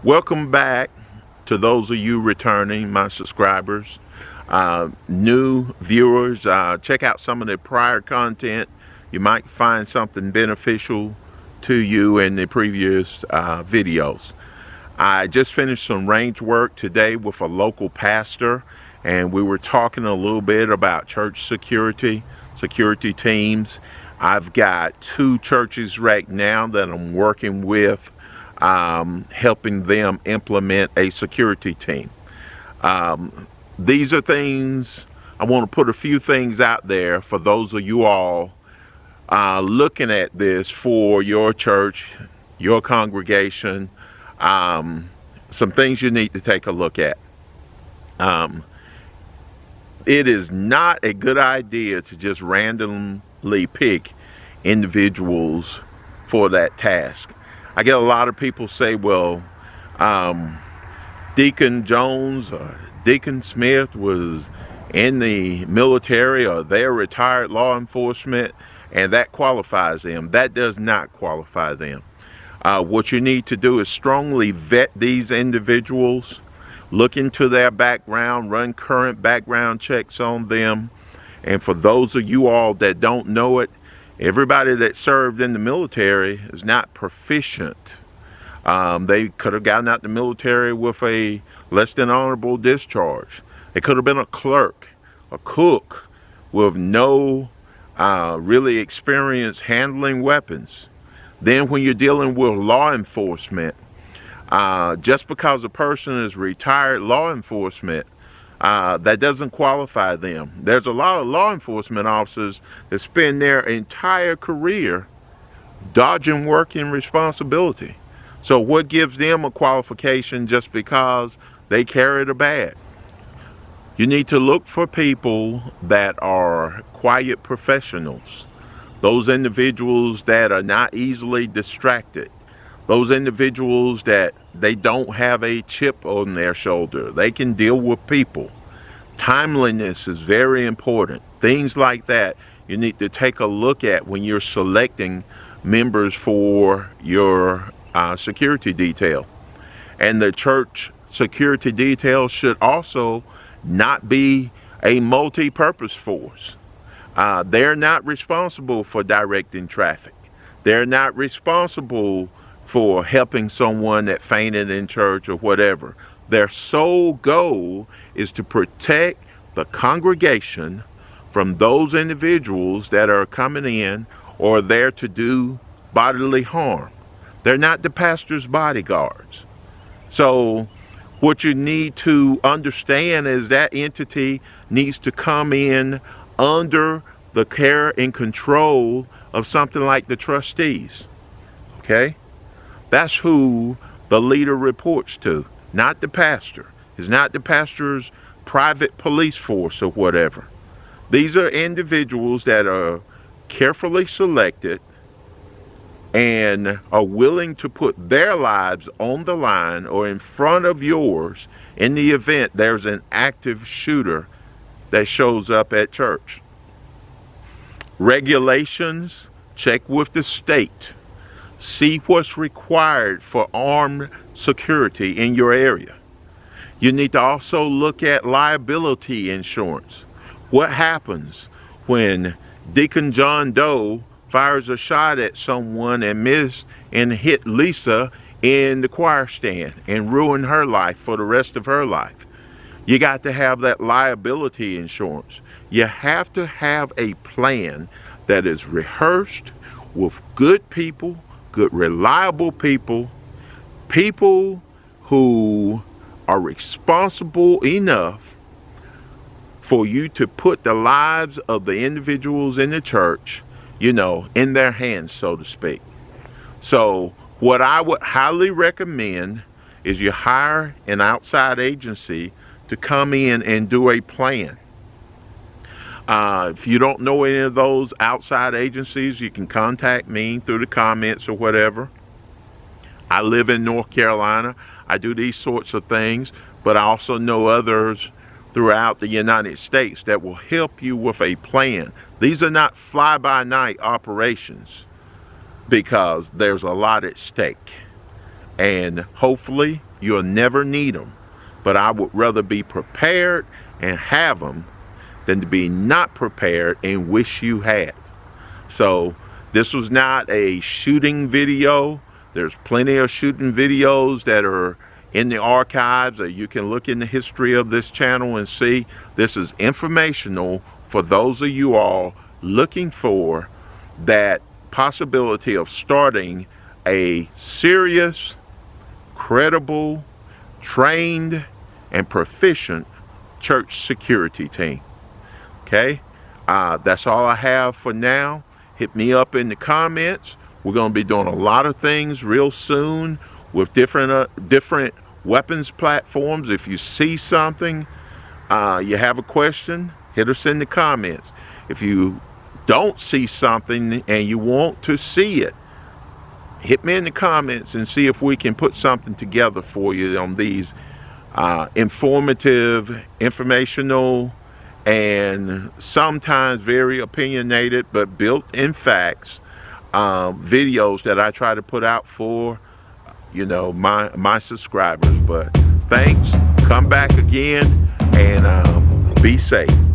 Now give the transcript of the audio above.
Welcome back to those of you returning, my subscribers, new viewers. Check out some of the prior content. You might find something beneficial to you in the previous videos. I just finished some range work today with a local pastor, and we were talking a little bit about church security teams. I've got 2 churches right now that I'm working with, helping them implement a security team. These are things, I want to put a few things out there for those of you all looking at this for your church, your congregation. Some things you need to take a look at. It is not a good idea to just randomly pick individuals for that task. I get a lot of people say, well, Deacon Jones or Deacon Smith was in the military or they're retired law enforcement and that qualifies them. That does not qualify them. What you need to do is strongly vet these individuals, look into their background, run current background checks on them. And for those of you all that don't know it, everybody that served in the military is not proficient. They could have gotten out the military with a less than honorable discharge. They could have been a clerk, a cook with no really experience handling weapons. Then when you're dealing with law enforcement, just because a person is retired law enforcement, that doesn't qualify them. There's a lot of law enforcement officers that spend their entire career dodging work and responsibility. So what gives them a qualification just because they carried a badge? You need to look for people that are quiet professionals. Those individuals that are not easily distracted. Those individuals that they don't have a chip on their shoulder. They can deal with people. Timeliness is very important. Things like that you need to take a look at when you're selecting members for your security detail. And the church security detail should also not be a multi-purpose force. They're not responsible for directing traffic. They're not responsible for helping someone that fainted in church or whatever. Their sole goal is to protect the congregation from those individuals that are coming in or there to do bodily harm. They're not the pastor's bodyguards. So what you need to understand is that entity needs to come in under the care and control of something like the trustees. Okay? That's who the leader reports to, not the pastor. It's not the pastor's private police force or whatever. These are individuals that are carefully selected and are willing to put their lives on the line or in front of yours in the event there's an active shooter that shows up at church. Regulations, check with the state. See what's required for armed security in your area. You need to also look at liability insurance. What happens when Deacon John Doe fires a shot at someone and missed and hit Lisa in the choir stand and ruin her life for the rest of her life? You got to have that liability insurance. You have to have a plan that is rehearsed with good people, good reliable people, people who are responsible enough for you to put the lives of the individuals in the church, in their hands, so to speak. So what I would highly recommend is you hire an outside agency to come in and do a plan. If you don't know any of those outside agencies, you can contact me through the comments or whatever. I live in North Carolina. I do these sorts of things, but I also know others throughout the United States that will help you with a plan. These are not fly-by-night operations because there's a lot at stake. and hopefully you'll never need them. But I would rather be prepared and have them than to be not prepared and wish you had. So this was not a shooting video. There's plenty of shooting videos that are in the archives, or you can look in the history of this channel and see. This is informational for those of you all looking for that possibility of starting a serious, credible, trained, and proficient church security team. Okay, that's all I have for now. Hit me up in the comments. We're going to be doing a lot of things real soon with different weapons platforms. If you see something, you have a question, hit us in the comments. If you don't see something and you want to see it, hit me in the comments and see if we can put something together for you on these informative, informational, and sometimes very opinionated but built in facts videos that I try to put out for my subscribers. But thanks, come back again, and be safe.